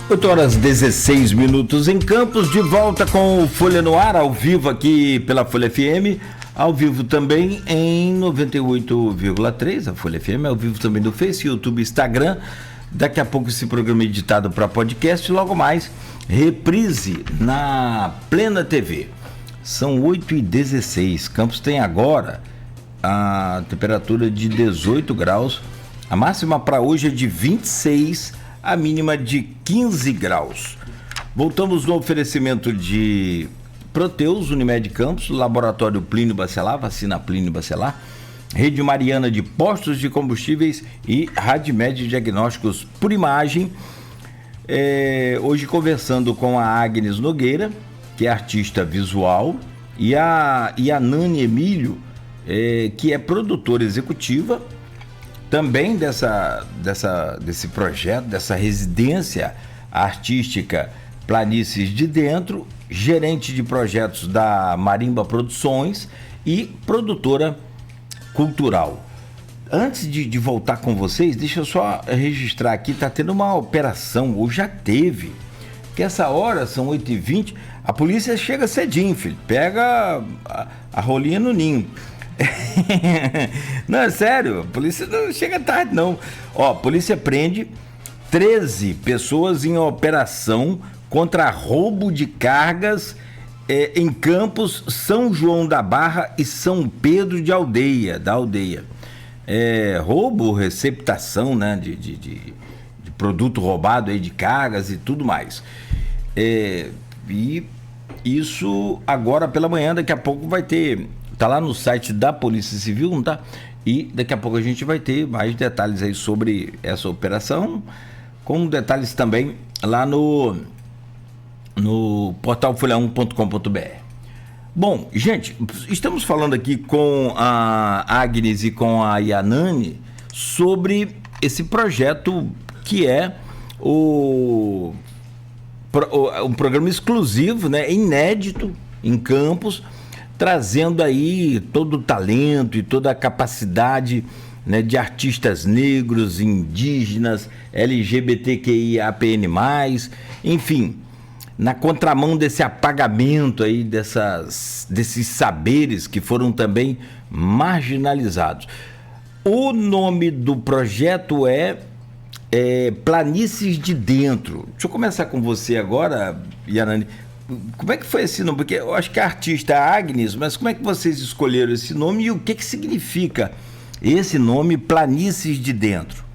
8h16 em Campos, de volta com o Folha no Ar, ao vivo aqui pela Folha FM, ao vivo também em 98,3, a Folha FM, ao vivo também no Face, YouTube, Instagram. Daqui a pouco esse programa é editado para podcast, logo mais, reprise na Plena TV. São 8h16, Campos tem agora a temperatura de 18 graus, a máxima para hoje é de 26, a mínima de 15 graus. Voltamos no oferecimento de Proteus, Unimed Campos, Laboratório Plínio Bacelar, vacina Plínio Bacelar, Rede Mariana de Postos de Combustíveis e Radmed Diagnósticos por Imagem. Hoje conversando com a Agnes Nogueira, que é artista visual, e a Nani Emílio, que é produtora executiva também desse projeto, dessa residência artística Planícies de Dentro, gerente de projetos da Marimba Produções e produtora cultural. Antes de voltar com vocês, deixa eu só registrar aqui, tá tendo uma operação, ou já teve, que essa hora, são 8h20, a polícia chega cedinho, filho, pega a rolinha no ninho. Não, é sério, a polícia não chega tarde não. A polícia prende 13 pessoas em operação contra roubo de cargas em Campos, São João da Barra e São Pedro da Aldeia. Roubo, receptação, né, de produto roubado aí, de cargas e tudo mais. E isso agora pela manhã, daqui a pouco vai ter. Tá lá no site da Polícia Civil, não tá? E daqui a pouco a gente vai ter mais detalhes aí sobre essa operação, com detalhes também lá no portal folha1.com.br. Bom, gente, estamos falando aqui com a Agnes e com a Yanani sobre esse projeto que é um programa exclusivo, né, inédito em Campos, trazendo aí todo o talento e toda a capacidade, né, de artistas negros, indígenas, LGBTQIAPN+, enfim, na contramão desse apagamento aí desses saberes que foram também marginalizados. O nome do projeto é Planícies de Dentro. Deixa eu começar com você agora, Yanani. Como é que foi esse nome? Porque eu acho que a artista é a Agnes, mas como é que vocês escolheram esse nome e o que significa esse nome, Planícies de Dentro?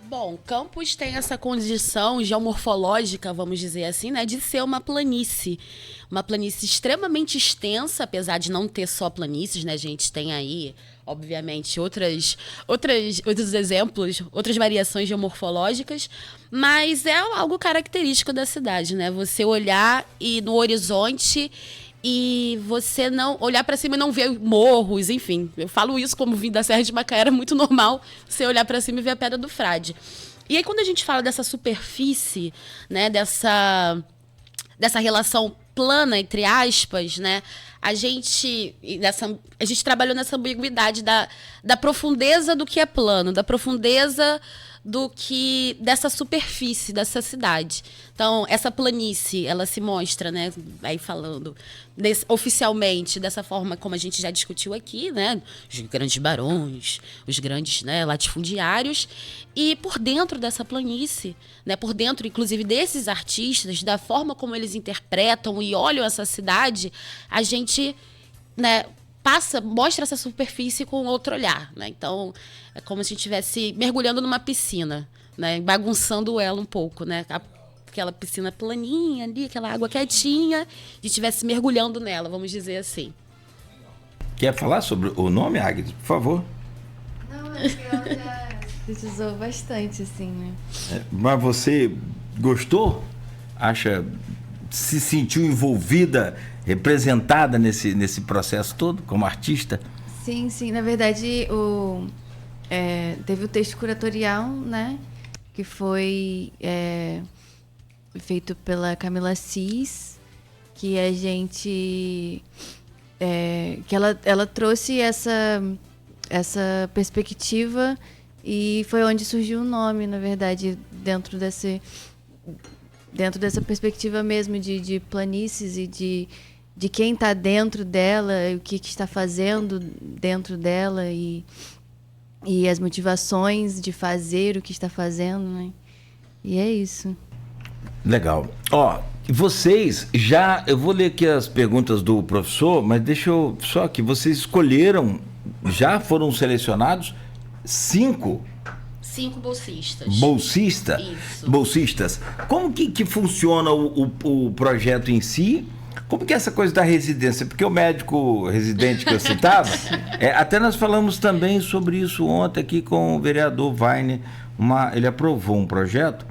Bom, Campos tem essa condição geomorfológica, vamos dizer assim, né, de ser uma planície extremamente extensa, apesar de não ter só planícies, né, a gente tem aí, obviamente, outros exemplos, outras variações geomorfológicas, mas é algo característico da cidade, né, você olhar e no horizonte e você não olhar para cima e não ver morros, enfim. Eu falo isso como vim da Serra de Macaé, era muito normal você olhar para cima e ver a Pedra do Frade. E aí quando a gente fala dessa superfície, né, dessa relação plana, entre aspas, né, a gente trabalhou nessa ambiguidade da profundeza do que é plano, da profundeza dessa superfície dessa cidade. Então, essa planície, ela se mostra, né, aí falando oficialmente, dessa forma como a gente já discutiu aqui, né, os grandes barões, os grandes, né, latifundiários, e por dentro dessa planície, né, por dentro, inclusive, desses artistas, da forma como eles interpretam e olham essa cidade, a gente, né, mostra essa superfície com outro olhar, né? Então, é como se a gente estivesse mergulhando numa piscina, né? Bagunçando ela um pouco, né? Aquela piscina planinha ali, aquela água quietinha, e estivesse mergulhando nela, vamos dizer assim. Quer falar sobre o nome, Agnes, por favor? Não, é que ela já precisou bastante, assim, né? Mas você gostou? Se sentiu envolvida, representada nesse processo todo, como artista? Sim. Na verdade, teve o texto curatorial, né? Que foi feito pela Camila Cis, que a gente... que ela trouxe essa perspectiva e foi onde surgiu o nome, na verdade, dentro dentro dessa perspectiva mesmo de planícies e de quem está dentro dela, o que está fazendo dentro dela e as motivações de fazer o que está fazendo, né? E é isso. Legal. Ó, vocês já... Eu vou ler aqui as perguntas do professor, mas deixa eu... Só que vocês escolheram, já foram selecionados 5 bolsistas. Bolsistas. Como que funciona o projeto em si? Como que é essa coisa da residência? Porque o médico residente que eu citava, até nós falamos também sobre isso ontem aqui com o vereador Weiner. Ele aprovou um projeto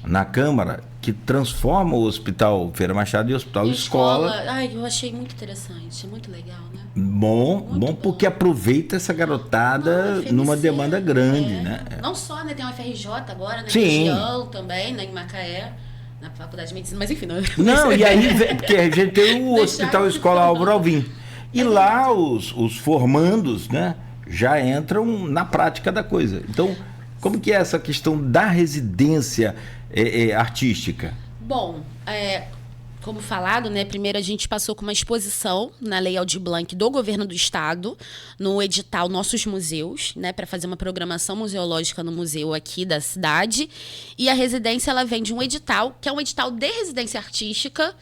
na Câmara que transforma o Hospital Feira Machado em Hospital Escola. Ai, eu achei muito interessante, é muito legal, né? Bom, porque aproveita essa garotada numa demanda grande, né? Não só, né? Tem uma FRJ agora, na Sim. região também, né, em Macaé, na Faculdade de Medicina, mas enfim. Não, e aí, porque a gente tem o Hospital Escola Álvaro Alvim. E lá os formandos, né, já entram na prática da coisa. Então, como que é essa questão da residência artística? Bom, como falado, né, primeiro a gente passou com uma exposição na Lei Aldir Blanc do Governo do Estado, no edital Nossos Museus, né, para fazer uma programação museológica no museu aqui da cidade. E a residência, ela vem de um edital, que é um edital de residência artística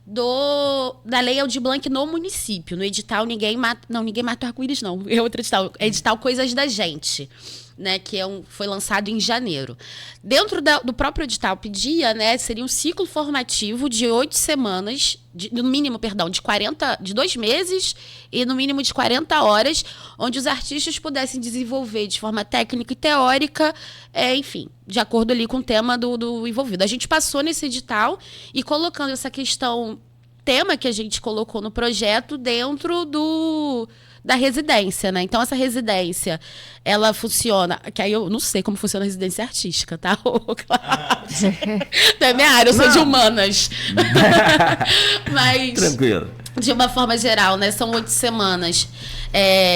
da Lei Aldir Blanc no município. No edital, ninguém mata o arco-íris, não. É outro edital. É edital Coisas da Gente, né, que foi lançado em janeiro. Dentro do próprio edital pedia, né, seria um ciclo formativo de 8 semanas, no mínimo, de 2 meses e no mínimo de 40 horas, onde os artistas pudessem desenvolver de forma técnica e teórica, enfim, de acordo ali com o tema do envolvido. A gente passou nesse edital e colocando essa questão, tema que a gente colocou no projeto dentro da residência, né? Então, essa residência, ela funciona... Que aí eu não sei como funciona a residência artística, tá? Claro. Não é minha área, eu sou de humanas. Mas... Tranquilo. De uma forma geral, né? São 8 semanas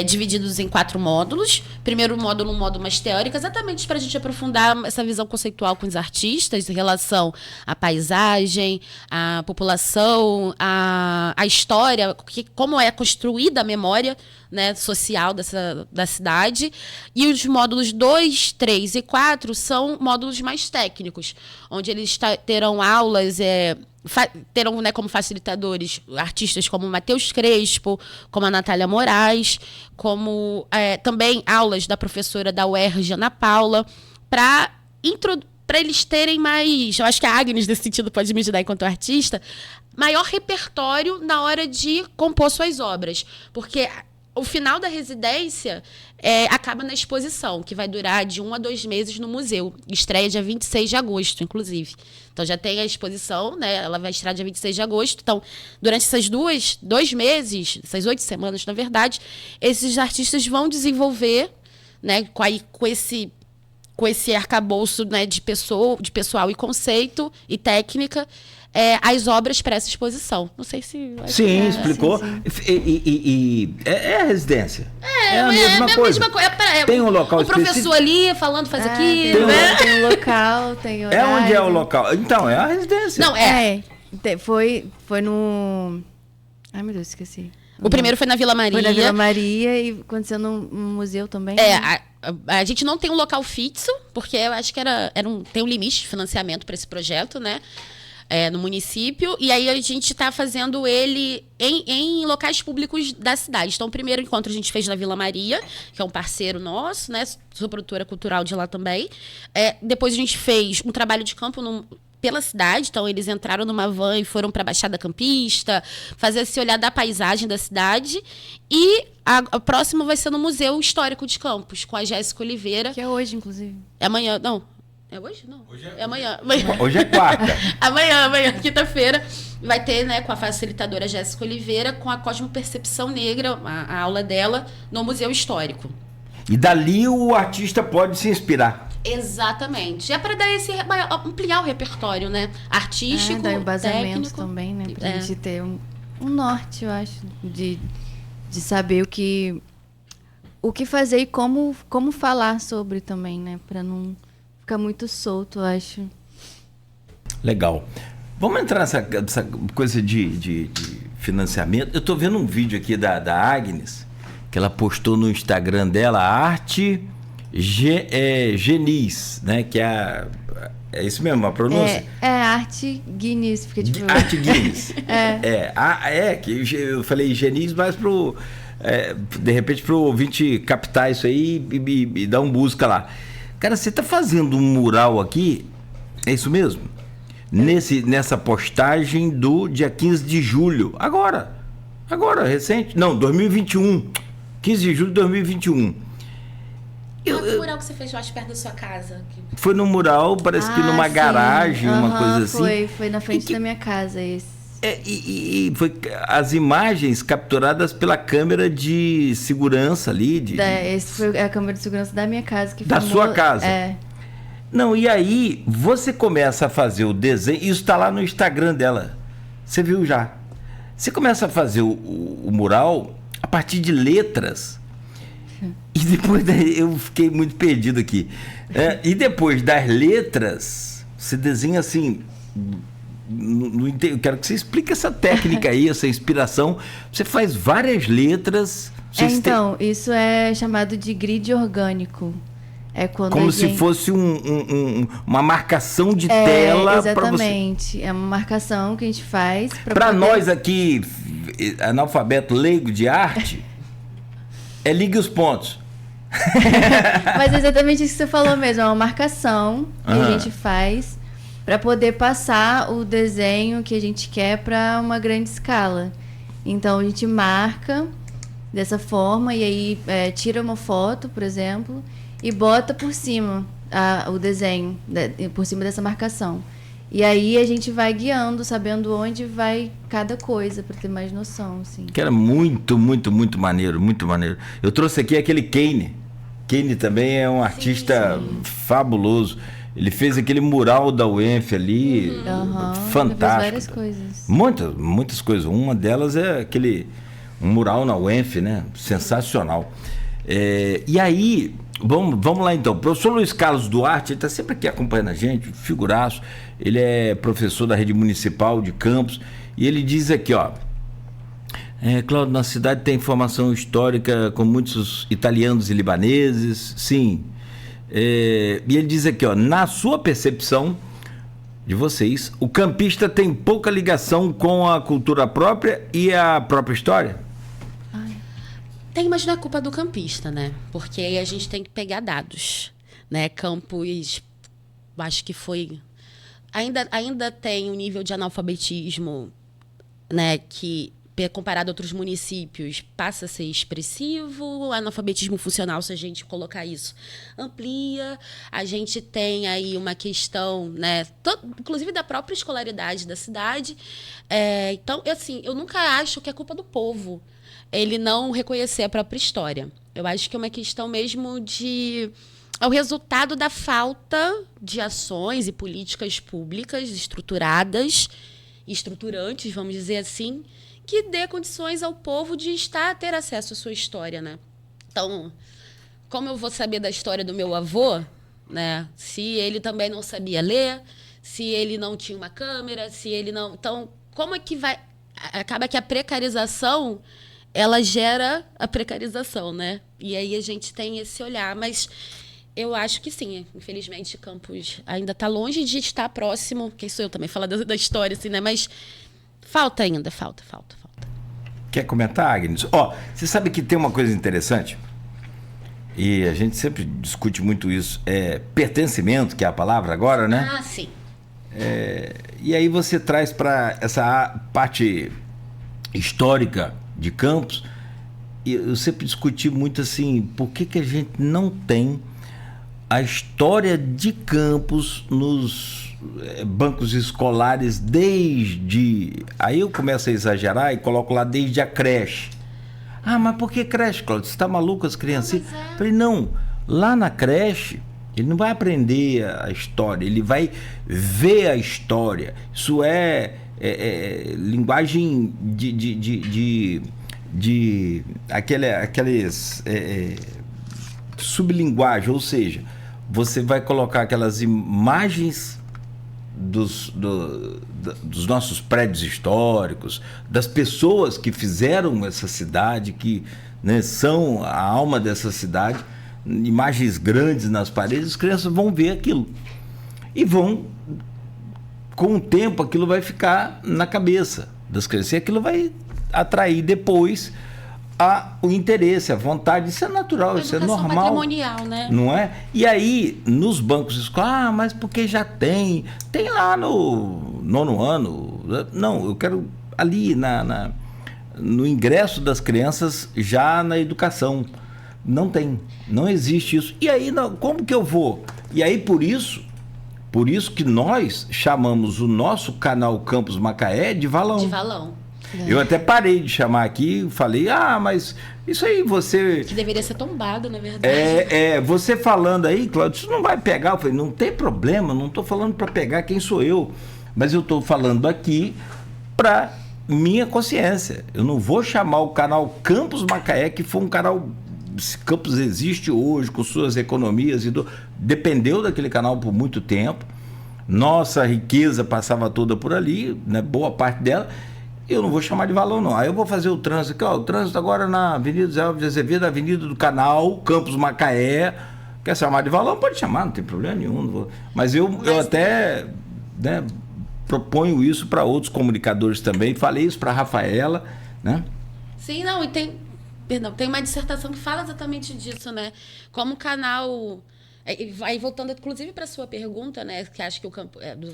divididos em 4 módulos. Primeiro módulo, um módulo mais teórico, exatamente para a gente aprofundar essa visão conceitual com os artistas em relação à paisagem, à população, à história, como é construída a memória, né, social da cidade. E os módulos 2, 3 e 4 são módulos mais técnicos, onde eles terão aulas... terão, né, como facilitadores artistas como Matheus Crespo, como a Natália Moraes, como também aulas da professora da UERJ, Ana Paula, para eles terem mais... Eu acho que a Agnes, nesse sentido, pode me ajudar enquanto artista, maior repertório na hora de compor suas obras. Porque o final da residência acaba na exposição, que vai durar de 1 a 2 meses no museu. Estreia dia 26 de agosto, inclusive. Então, já tem a exposição, né? Ela vai estrear dia 26 de agosto. Então, durante essas 2 meses, essas 8 semanas, na verdade, esses artistas vão desenvolver, né, com esse arcabouço, né, de pessoal e conceito e técnica, as obras para essa exposição. Não sei se... Sim, explicou. Sim. E é a residência. É a mesma coisa. Tem um local específico. O professor ali falando, faz aqui. Tem um local, tem horário. Onde é o local? Então, é a residência. Não, Foi no... Ai, meu Deus, esqueci. O primeiro foi na Vila Maria. Foi na Vila Maria e aconteceu no museu também. Né? A gente não tem um local fixo, porque eu acho que tem um limite de financiamento para esse projeto, né? No município, e aí a gente está fazendo ele em locais públicos da cidade. Então, o primeiro encontro a gente fez na Vila Maria, que é um parceiro nosso, né? Sou produtora cultural de lá também. Depois a gente fez um trabalho de campo pela cidade, então eles entraram numa van e foram para a Baixada Campista, fazer esse olhar da paisagem da cidade. E a próxima vai ser no Museu Histórico de Campos, com a Jéssica Oliveira. Que é hoje, inclusive. É amanhã, não. É hoje? Não. É amanhã. Hoje é quarta. amanhã, quinta-feira, vai ter, né, com a facilitadora Jéssica Oliveira, com a Cosmopercepção Negra, a aula dela, no Museu Histórico. E dali o artista pode se inspirar. Exatamente. É para dar ampliar o repertório, né? Artístico, dar embasamento técnico. Também, né? Pra gente ter um norte, eu acho, de saber o que fazer e como falar sobre também, né? Para não ficar muito solto, eu acho. Legal. Vamos entrar nessa coisa de financiamento. Eu estou vendo um vídeo aqui da Agnes, que ela postou no Instagram dela, Arte Genis, né? Que é isso mesmo, a pronúncia? É Arte Guinness, porque tipo... Arte Guinness. Que eu falei Genis, mas de repente pro ouvinte captar isso aí e dar um busca lá. Cara, você tá fazendo um mural aqui, é isso mesmo? Nessa postagem do dia 15 de julho. Agora, recente. Não, 2021. 15 de julho de 2021. Qual foi o mural que você fez, eu acho, perto da sua casa? Foi num mural, parece que numa garagem, uma coisa assim. Foi na frente da minha casa esse. E foi as imagens capturadas pela câmera de segurança ali. Esse foi a câmera de segurança da minha casa. Da sua casa? É. Não, e aí você começa a fazer o desenho, isso está lá no Instagram dela, você viu já. Você começa a fazer o mural a partir de letras, e depois eu fiquei muito perdido aqui. E depois das letras, você desenha assim, eu quero que você explique essa técnica aí, essa inspiração. Você faz várias letras. Isso é chamado de grid orgânico. É quando como se fosse uma marcação de tela. Exatamente. É uma marcação que a gente faz para nós aqui, analfabeto leigo de arte, ligue os pontos. Mas é exatamente isso que você falou mesmo. É uma marcação que a gente faz para poder passar o desenho que a gente quer para uma grande escala. Então a gente marca dessa forma e aí tira uma foto, por exemplo, e bota por cima o desenho, por cima dessa marcação. E aí a gente vai guiando, sabendo onde vai cada coisa, para ter mais noção, assim. Que era muito, muito, muito maneiro, muito maneiro. Eu trouxe aqui aquele Kane. Kane também é um artista fabuloso. Ele fez aquele mural da UENF ali, fantástico. Ele fez várias coisas. Muitas coisas. Uma delas é um mural na UENF, né? Sensacional. E aí... Vamos lá então. O professor Luiz Carlos Duarte, ele está sempre aqui acompanhando a gente, figuraço. Ele é professor da rede municipal de Campos. E ele diz aqui, ó. Cláudio, na cidade tem formação histórica com muitos italianos e libaneses. Sim. E ele diz aqui, ó. Na sua percepção de vocês, o campista tem pouca ligação com a cultura própria e a própria história? Tem, mas não é culpa do campista, né? Porque aí a gente tem que pegar dados, né? Campos, acho que foi... Ainda tem um nível de analfabetismo, né? Que, comparado a outros municípios, passa a ser expressivo. O analfabetismo funcional, se a gente colocar isso, amplia. A gente tem aí uma questão, né? Inclusive da própria escolaridade da cidade. Então, assim, eu nunca acho que é culpa do povo ele não reconhecer a própria história. Eu acho que é uma questão mesmo é o resultado da falta de ações e políticas públicas estruturantes, vamos dizer assim, que dê condições ao povo de ter acesso à sua história, né? Então, como eu vou saber da história do meu avô, né? Se ele também não sabia ler, se ele não tinha uma câmera, se ele não... Então, como é que vai... Acaba que a precarização... ela gera a precarização, né? E aí a gente tem esse olhar. Mas eu acho que sim, infelizmente, Campos ainda está longe de estar próximo. Quem sou eu também? Falar da história, assim, né? Mas falta ainda, falta. Quer comentar, Agnes? Você sabe que tem uma coisa interessante? E a gente sempre discute muito isso. Pertencimento, que é a palavra agora, né? Ah, sim. E aí você traz para essa parte histórica de Campos, e eu sempre discuti muito assim, por que a gente não tem a história de Campos nos bancos escolares aí eu começo a exagerar e coloco lá desde a creche. Mas por que creche, Cláudio? Você está maluco as crianças? Falei, não, lá na creche ele não vai aprender a história, ele vai ver a história. Isso linguagem de aqueles sublinguagem, ou seja, você vai colocar aquelas imagens dos nossos prédios históricos, das pessoas que fizeram essa cidade, que, né, são a alma dessa cidade, imagens grandes nas paredes, as crianças vão ver aquilo. E vão, com o tempo, aquilo vai ficar na cabeça das crianças. E aquilo vai atrair depois o interesse, a vontade. Isso é natural, isso é normal. Patrimonial, né? Não é? E aí, nos bancos escolares, mas porque já tem lá no 9º ano. Não, eu quero ali no ingresso das crianças, já na educação. Não tem, não existe isso. E aí, como que eu vou? E aí, por isso que nós chamamos o nosso canal Campus Macaé de Valão. De Valão. Eu até parei de chamar aqui, falei, mas isso aí você... Que deveria ser tombado, na verdade. Você falando aí, Cláudio, isso não vai pegar. Eu falei, não tem problema, não estou falando para pegar quem sou eu, mas eu estou falando aqui para minha consciência. Eu não vou chamar o canal Campus Macaé, que foi um canal... Esse campus existe hoje, com suas economias, dependeu daquele canal por muito tempo. Nossa riqueza passava toda por ali, né, boa parte dela. Eu não vou chamar de Valão, não. Aí eu vou fazer o trânsito aqui, o trânsito agora na Avenida Zé Alves de Azevedo, Avenida do Canal, Campus Macaé. Quer chamar de Valão? Pode chamar, não tem problema nenhum. Mas eu até, né, proponho isso para outros comunicadores também. Falei isso para a Rafaela, né? Sim, não, e tem uma dissertação que fala exatamente disso, né? Como o canal... Aí voltando, inclusive, para a sua pergunta, né? Que acho que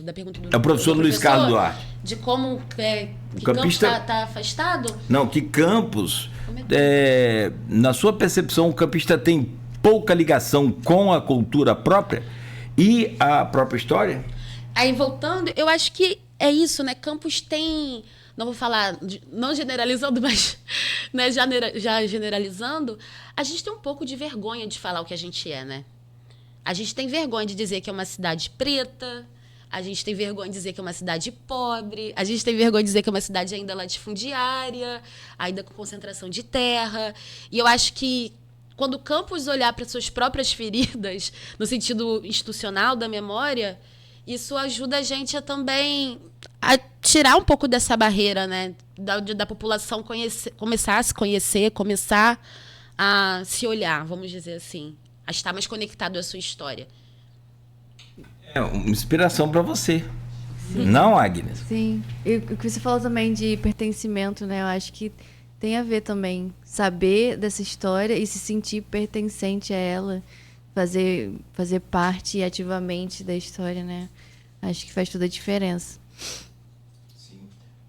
da pergunta do... É o professor Luiz Carlos Duarte. De como que Campus está afastado? Não, que Campos, na sua percepção, o campista tem pouca ligação com a cultura própria e a própria história? Aí voltando, eu acho que é isso, né? Campos tem... Não vou falar, não generalizando, mas, né, já generalizando, a gente tem um pouco de vergonha de falar o que a gente é, né? A gente tem vergonha de dizer que é uma cidade preta, a gente tem vergonha de dizer que é uma cidade pobre, a gente tem vergonha de dizer que é uma cidade ainda latifundiária, ainda com concentração de terra. E eu acho que quando o Campos olhar para suas próprias feridas, no sentido institucional da memória, isso ajuda a gente a também a tirar um pouco dessa barreira, né? Da população começar a se conhecer, começar a se olhar, vamos dizer assim. A estar mais conectado à sua história. É uma inspiração para você. Sim. Não, Agnes? Sim. E o que você falou também de pertencimento, né? Eu acho que tem a ver também. Saber dessa história e se sentir pertencente a ela. Fazer parte ativamente da história, né? Acho que faz toda a diferença.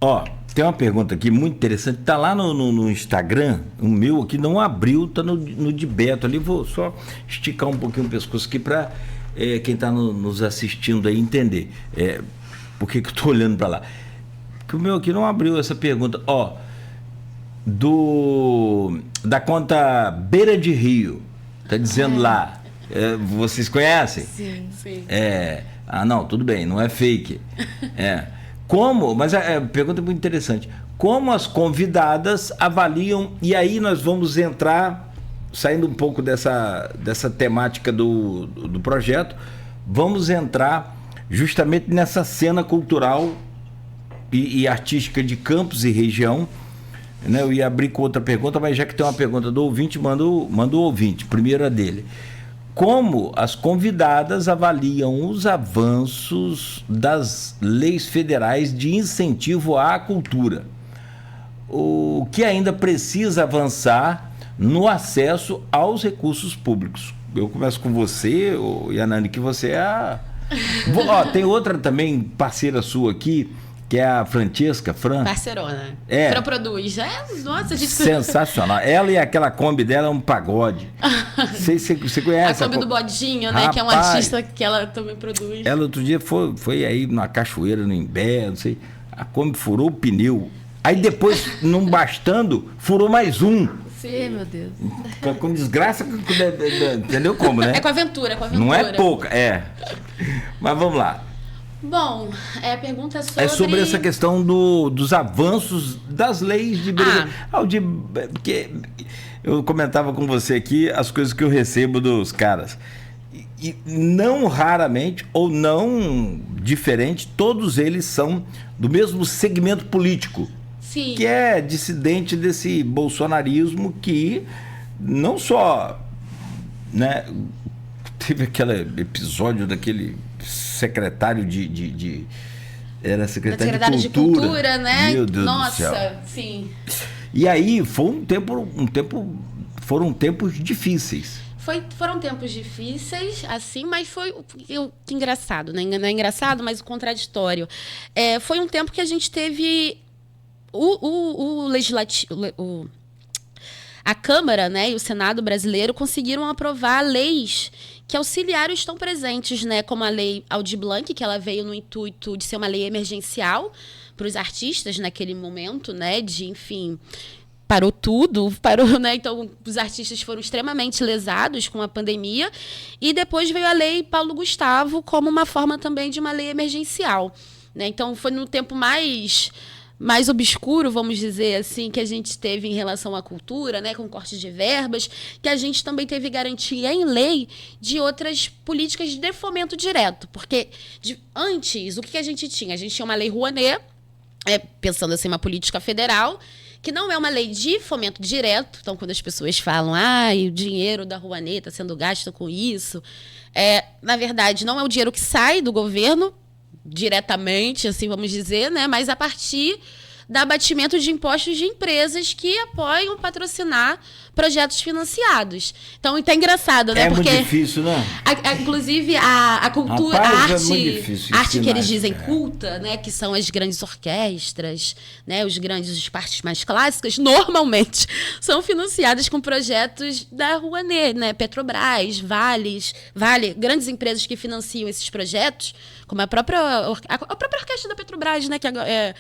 Ó, tem uma pergunta aqui muito interessante, tá lá no Instagram, o meu aqui não abriu, tá no de Beto ali, vou só esticar um pouquinho o pescoço aqui para quem tá nos assistindo aí entender por que eu tô olhando para lá. Porque o meu aqui não abriu essa pergunta, ó, da conta Beira de Rio, tá dizendo lá, vocês conhecem? Sim. Não, tudo bem, não é fake, mas a pergunta é muito interessante. Como as convidadas avaliam, e aí nós vamos entrar, saindo um pouco dessa temática do projeto, vamos entrar justamente nessa cena cultural e artística de Campos e região, né? Eu ia abrir com outra pergunta, mas já que tem uma pergunta do ouvinte, manda o ouvinte, primeira dele. Como as convidadas avaliam os avanços das leis federais de incentivo à cultura? O que ainda precisa avançar no acesso aos recursos públicos? Eu começo com você, Yanani, que você é tem outra também parceira sua aqui, que é a Francesca, Parceirona. Fran produz. Nossa, gente... Sensacional. Ela e aquela Kombi dela é um pagode. Você conhece? A Kombi do Bodinho, né? Que é um artista que ela também produz. Ela outro dia foi aí na cachoeira, no Imbé, não sei. A Kombi furou o pneu. Aí depois, não bastando, furou mais um. Sim, meu Deus. Com desgraça, entendeu como, né? É com aventura. Não é pouca, Mas vamos lá. Bom, a pergunta é sobre essa questão dos avanços das leis de... Porque eu comentava com você aqui as coisas que eu recebo dos caras. E não raramente, ou não diferente, todos eles são do mesmo segmento político. Sim. Que é dissidente desse bolsonarismo que não só, né, teve aquele episódio daquele secretário era secretário de Cultura, né? Meu Deus Nossa, do céu. sim. E aí foram tempos difíceis. Foram tempos difíceis, assim, mas foi que engraçado, né? Não é engraçado, mas o contraditório. Foi um tempo que a gente teve o legislativo, a Câmara, né, e o Senado brasileiro conseguiram aprovar leis que auxiliaram estão presentes, né, como a Lei Aldir Blanc, que ela veio no intuito de ser uma lei emergencial para os artistas naquele momento, né, enfim, parou, né, então os artistas foram extremamente lesados com a pandemia, e depois veio a Lei Paulo Gustavo como uma forma também de uma lei emergencial, né, então foi no tempo mais obscuro, vamos dizer assim, que a gente teve em relação à cultura, né, com cortes de verbas, que a gente também teve garantia em lei de outras políticas de fomento direto, porque antes, o que a gente tinha? A gente tinha uma lei Rouanet, pensando assim, uma política federal, que não é uma lei de fomento direto, então quando as pessoas falam, o dinheiro da Rouanet está sendo gasto com isso, na verdade, não é o dinheiro que sai do governo, diretamente, assim vamos dizer, né? Mas a partir do abatimento de impostos de empresas que apoiam patrocinar projetos financiados. Então, é engraçado, né? Porque muito difícil, né? Inclusive, a cultura, Rapaz, a arte que eles dizem culta, né? Que são as grandes orquestras, né? As partes mais clássicas, normalmente são financiadas com projetos da Rouanet, né? Petrobras, Vale, grandes empresas que financiam esses projetos, como a própria orquestra da Petrobras, né? Que é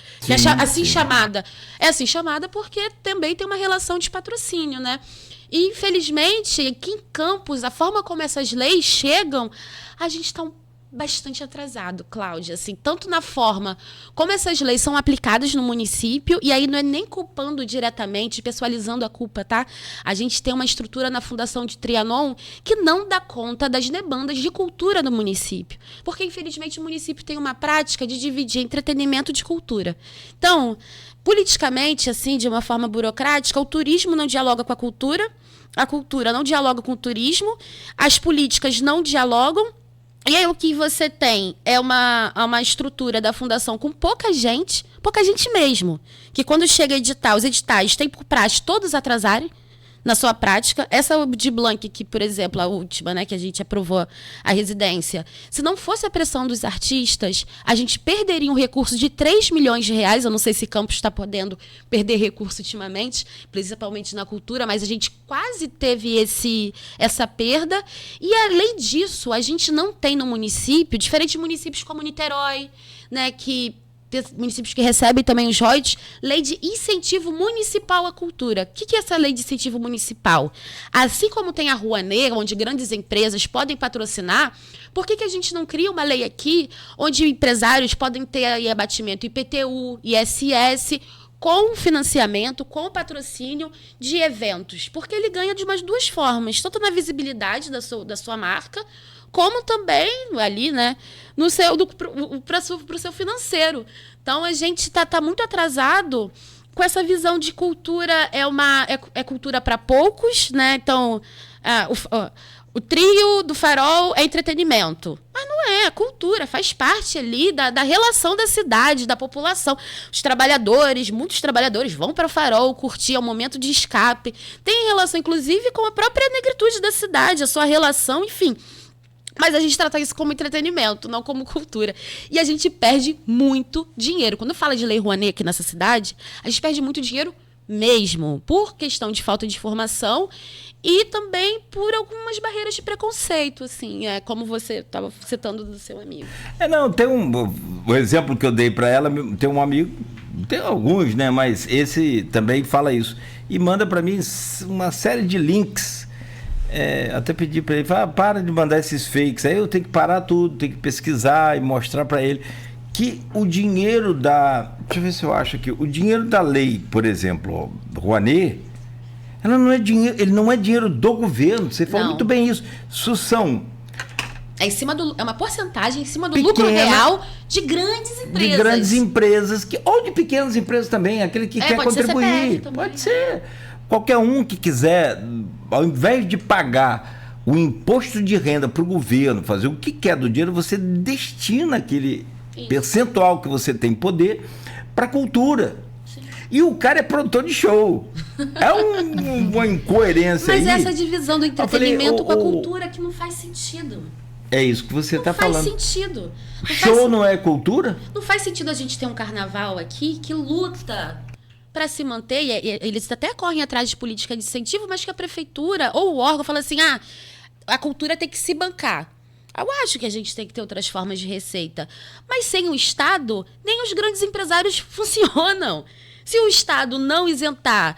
assim chamada. É assim chamada porque também tem uma relação de patrocínio, né? E, infelizmente, aqui em Campos, a forma como essas leis chegam, a gente está bastante atrasado, Cláudia, assim, tanto na forma como essas leis são aplicadas no município, e aí não é nem culpando diretamente, pessoalizando a culpa, tá? A gente tem uma estrutura na Fundação de Trianon que não dá conta das demandas de cultura no município, porque, infelizmente, o município tem uma prática de dividir entretenimento de cultura. Então, politicamente, assim, de uma forma burocrática, o turismo não dialoga com a cultura não dialoga com o turismo, as políticas não dialogam, e aí o que você tem é uma estrutura da fundação com pouca gente mesmo, que quando chega a editar, os editais têm por praxe todos atrasarem na sua prática. Essa de Blanc, que, por exemplo, a última, né, que a gente aprovou a residência, se não fosse a pressão dos artistas, a gente perderia um recurso de 3 milhões de reais. Eu não sei se Campos está podendo perder recurso ultimamente, principalmente na cultura, mas a gente quase teve essa perda. E, além disso, a gente não tem no município, diferente de municípios como Niterói, né, municípios que recebem também os royalties, lei de incentivo municipal à cultura. O que é essa lei de incentivo municipal? Assim como tem a Rouanet, onde grandes empresas podem patrocinar, por que a gente não cria uma lei aqui onde empresários podem ter aí abatimento IPTU, ISS, com financiamento, com patrocínio de eventos? Porque ele ganha de umas duas formas, tanto na visibilidade da sua marca, como também ali, né, para o seu financeiro. Então, a gente tá muito atrasado com essa visão de cultura, é cultura para poucos, né? Então, o trio do Farol é entretenimento. Mas não é cultura, faz parte ali da relação da cidade, da população. Muitos trabalhadores vão para o Farol curtir, é um momento de escape. Tem relação, inclusive, com a própria negritude da cidade, a sua relação, enfim. Mas a gente trata isso como entretenimento, não como cultura. E a gente perde muito dinheiro. Quando fala de Lei Rouanet aqui nessa cidade, a gente perde muito dinheiro mesmo, por questão de falta de informação e também por algumas barreiras de preconceito, assim, como você estava citando do seu amigo. Tem o exemplo que eu dei para ela, tem um amigo, tem alguns, né, mas esse também fala isso. E manda para mim uma série de links. Até pedi para ele, para de mandar esses fakes. Aí eu tenho que parar tudo, tenho que pesquisar e mostrar para ele que o dinheiro deixa eu ver se eu acho aqui. O dinheiro da lei, por exemplo, Rouanet, ele não é dinheiro do governo. Você falou muito bem isso. Isso são É uma porcentagem em cima do Pequena, lucro real de grandes empresas. De grandes empresas, ou de pequenas empresas também, aquele que quer pode ser contribuir. CPF também. Pode ser. Qualquer um que quiser, ao invés de pagar o imposto de renda para o governo, fazer o que quer do dinheiro, você destina aquele percentual que você tem poder para a cultura. Sim. E o cara é produtor de show. É uma incoerência aí. Mas essa divisão do entretenimento com a cultura que não faz sentido. É isso que você está falando. Não faz sentido. Show não é cultura? Não faz sentido a gente ter um carnaval aqui que luta para se manter, e eles até correm atrás de política de incentivo, mas que a prefeitura ou o órgão fala assim, a cultura tem que se bancar. Eu acho que a gente tem que ter outras formas de receita. Mas sem o Estado, nem os grandes empresários funcionam. Se o Estado não isentar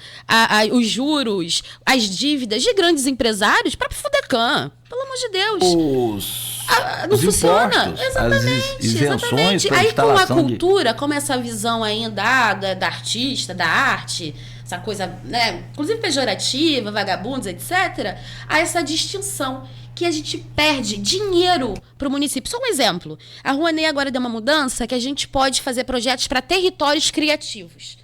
os juros, as dívidas de grandes empresários, para Fudecam, pelo amor de Deus. Não funciona. Exatamente. As isenções. Aí com a cultura, como essa visão ainda da artista, da arte, essa coisa, né, inclusive pejorativa, vagabundos, etc., há essa distinção que a gente perde dinheiro para o município. Só um exemplo. A Rouanet agora deu uma mudança que a gente pode fazer projetos para territórios criativos.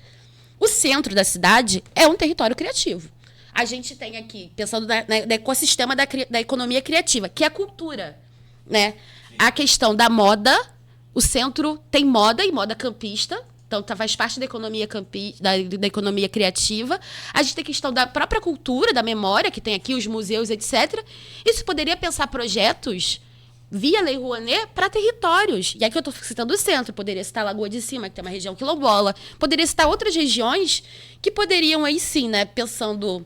O centro da cidade é um território criativo. A gente tem aqui, pensando no ecossistema da economia criativa, que é a cultura, né? A questão da moda, o centro tem moda e moda campista, então faz parte da economia da economia criativa. A gente tem a questão da própria cultura, da memória, que tem aqui os museus, etc. Isso poderia pensar projetos via Lei Rouanet para territórios. E aqui eu estou citando o centro, poderia citar a Lagoa de Cima, que tem uma região quilombola, poderia citar outras regiões que poderiam aí sim, né, pensando,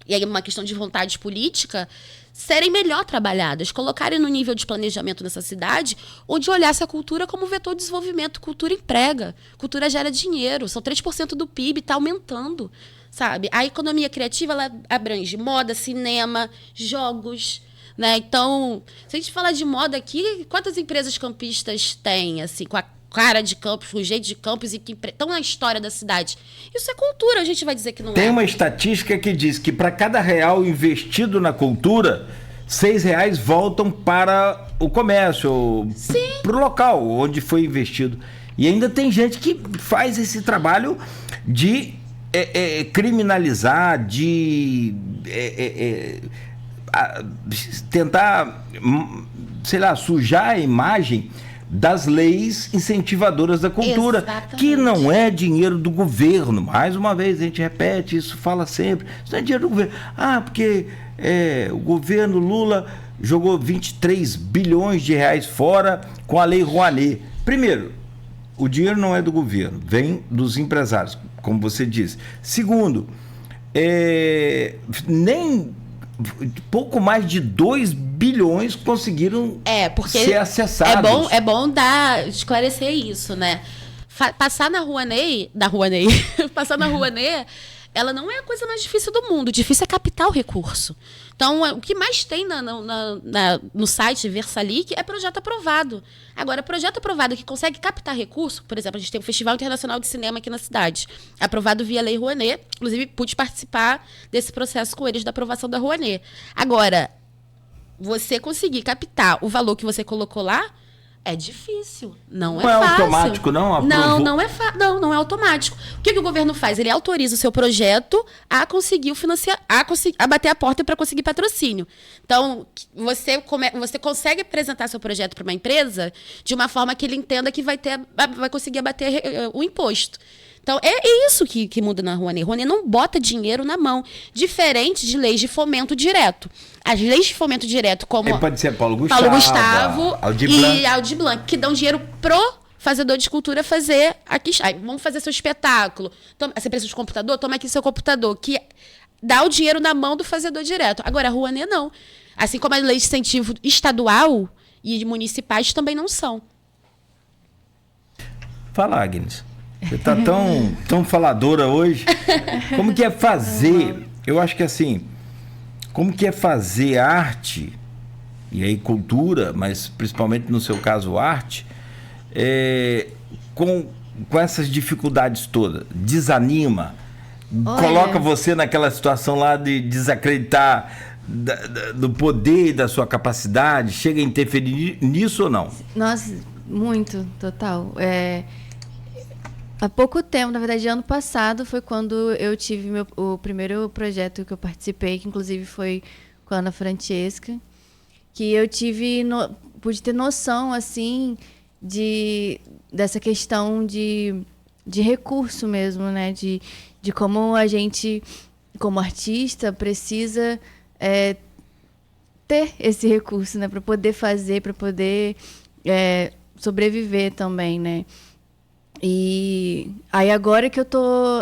e aí uma questão de vontade política, serem melhor trabalhadas, colocarem no nível de planejamento nessa cidade, onde olhasse a cultura como vetor de desenvolvimento. Cultura emprega, cultura gera dinheiro, são 3% do PIB, está aumentando, sabe? A economia criativa, ela abrange moda, cinema, jogos, né? Então, se a gente falar de moda aqui, quantas empresas campistas tem, assim, com a cara de campus, com jeito de campus e que estão na história da cidade? Isso é cultura, a gente vai dizer que não é. Tem uma estatística que diz que para cada real investido na cultura, R$6 voltam para o comércio, para o local onde foi investido. E ainda tem gente que faz esse trabalho de criminalizar, de tentar, sei lá, sujar a imagem das leis incentivadoras da cultura. Exatamente. Que não é dinheiro do governo. Mais uma vez, a gente repete, isso fala sempre. Isso não é dinheiro do governo. Porque o governo Lula jogou 23 bilhões de reais fora com a Lei Rouanet. Primeiro, o dinheiro não é do governo, vem dos empresários, como você disse. Segundo, nem pouco mais de 2 bilhões conseguiram ser acessados. É bom esclarecer isso, né? Passar na Rouanet, passar na Rouanet, ela não é a coisa mais difícil do mundo. Difícil é captar o recurso. Então, o que mais tem no site Versalic é projeto aprovado. Agora, projeto aprovado que consegue captar recurso, por exemplo, a gente tem o Festival Internacional de Cinema aqui na cidade, aprovado via Lei Rouanet, inclusive pude participar desse processo com eles da aprovação da Rouanet. Agora, você conseguir captar o valor que você colocou lá, é difícil, não é fácil. Não é automático, não? Não é automático. O que o governo faz? Ele autoriza o seu projeto a conseguir financiar, a bater a porta para conseguir patrocínio. Então, você consegue apresentar seu projeto para uma empresa de uma forma que ele entenda que vai conseguir abater o imposto. Então, é isso que muda na Rouanet. Rouanet não bota dinheiro na mão, diferente de leis de fomento direto. As leis de fomento direto, como pode ser Paulo Gustavo e Aldir Blanc, que dão dinheiro pro fazedor de escultura fazer aqui. Vamos fazer seu espetáculo. Você precisa de computador? Toma aqui seu computador, que dá o dinheiro na mão do fazedor direto. Agora, a Rouanet não. Assim como a lei de incentivo estadual e municipais também não são. Fala, Agnes. Você está tão faladora hoje. Como que é fazer? Eu acho que assim, como que é fazer arte, e aí cultura, mas principalmente no seu caso arte, com essas dificuldades todas? Desanima? Olha, coloca você naquela situação lá de desacreditar do poder e da sua capacidade? Chega a interferir nisso ou não? Nossa, muito, total. Há pouco tempo, na verdade, ano passado, foi quando eu tive o primeiro projeto que eu participei, que inclusive foi com a Ana Francesca, que eu pude ter noção, assim, dessa questão de recurso mesmo, né? De como a gente, como artista, precisa ter esse recurso, né? Para poder fazer, para poder sobreviver também, né? E aí agora que eu tô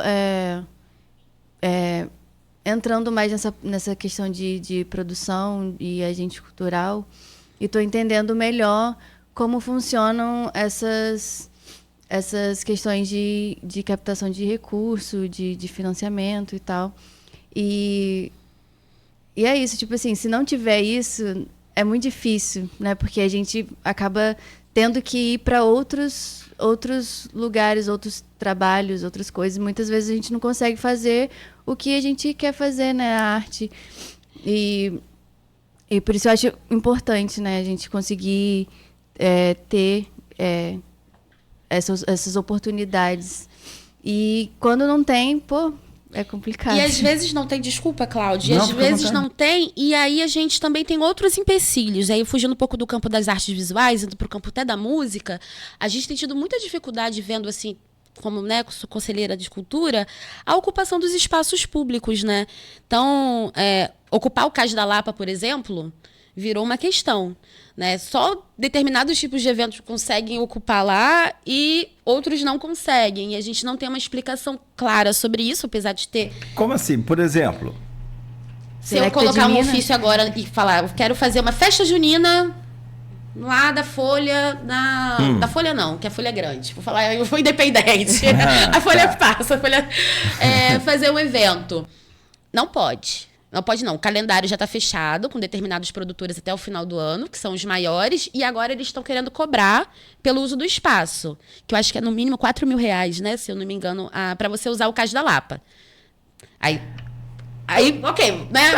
entrando mais nessa questão de produção e agente cultural, e estou entendendo melhor como funcionam essas questões de captação de recurso, de financiamento e tal. E é isso, tipo assim, se não tiver isso, é muito difícil, né? Porque a gente acaba tendo que ir para outros lugares, outros trabalhos, outras coisas. Muitas vezes a gente não consegue fazer o que a gente quer fazer, né? A arte. E por isso eu acho importante, né? A gente conseguir ter essas oportunidades. E quando não tem, pô, é complicado. E às vezes não tem, desculpa, Cláudia, às vezes não tem, e aí a gente também tem outros empecilhos. Aí, fugindo um pouco do campo das artes visuais, indo para o campo até da música, a gente tem tido muita dificuldade vendo, assim, como, né, sou conselheira de cultura, a ocupação dos espaços públicos, né? Então, ocupar o Cais da Lapa, por exemplo, virou uma questão, né? Só determinados tipos de eventos conseguem ocupar lá e outros não conseguem. E a gente não tem uma explicação clara sobre isso, apesar de ter... Como assim? Por exemplo? Se eu colocar um ofício agora e falar, eu quero fazer uma festa junina lá da Folha, da Folha não, que a Folha é grande. Vou falar, eu vou independente. A Folha passa, a Folha... fazer um evento. Não pode. Não pode não. O calendário já está fechado com determinados produtores até o final do ano, que são os maiores, e agora eles estão querendo cobrar pelo uso do espaço, que eu acho que é no mínimo R$4.000, né? Se eu não me engano, para você usar o Cais da Lapa. Aí ok, né?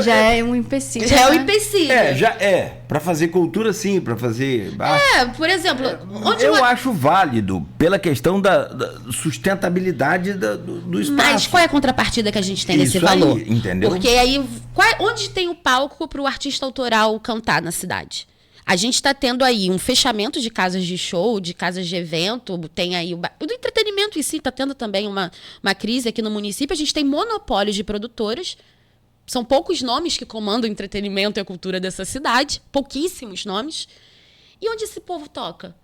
Já é um empecilho. Já é um empecilho. Para fazer cultura, sim, para fazer... por exemplo... eu acho válido pela questão da sustentabilidade do espaço. Mas qual é a contrapartida que a gente tem nesse valor? Aí, entendeu? Porque aí, onde tem o palco para o artista autoral cantar na cidade? A gente está tendo aí um fechamento de casas de show, de casas de evento, tem aí o do entretenimento em si, está tendo também uma crise aqui no município. A gente tem monopólios de produtoras, são poucos nomes que comandam o entretenimento e a cultura dessa cidade, pouquíssimos nomes. E onde esse povo toca?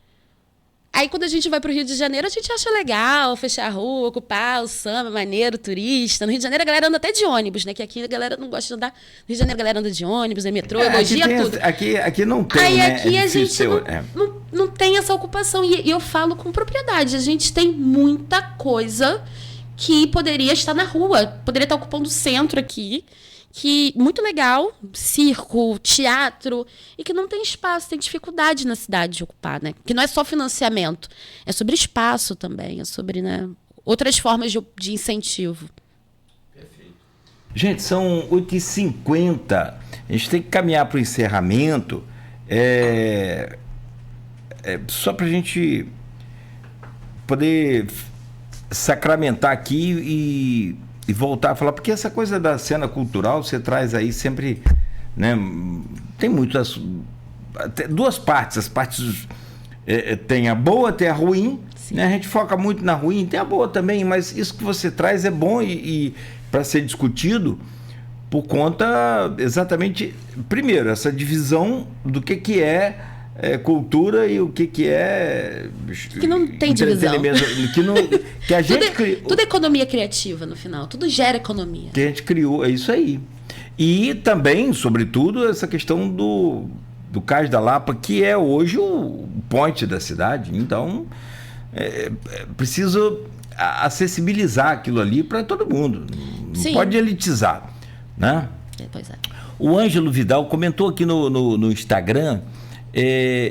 Aí, quando a gente vai para o Rio de Janeiro, a gente acha legal fechar a rua, ocupar o samba, maneiro, turista. No Rio de Janeiro, a galera anda até de ônibus, né? Que aqui a galera não gosta de andar. No Rio de Janeiro, a galera anda de ônibus, metrô, elogia tudo. Aqui não tem, aí, né? Aqui a gente não tem essa ocupação. E eu falo com propriedade. A gente tem muita coisa que poderia estar na rua. Poderia estar ocupando o centro aqui. Que muito legal, circo, teatro, e que não tem espaço, tem dificuldade na cidade de ocupar, né? Que não é só financiamento, é sobre espaço também, é sobre, né, outras formas de incentivo. Perfeito. Gente, são 8h50, a gente tem que caminhar para o encerramento, só para a gente poder sacramentar aqui e voltar a falar, porque essa coisa da cena cultural você traz aí sempre, né, tem muitas, duas partes, as partes tem a boa, tem a ruim, né, a gente foca muito na ruim, tem a boa também, mas isso que você traz é bom e para ser discutido por conta exatamente, primeiro, essa divisão do que é cultura e o que é... Que não tem divisão. Que a gente tudo é economia criativa no final. Tudo gera economia. Que a gente criou, é isso aí. E também, sobretudo, essa questão do Cais da Lapa, que é hoje o point da cidade. Então, preciso acessibilizar aquilo ali para todo mundo. Não pode elitizar, né? Pois é. O Ângelo Vidal comentou aqui no Instagram...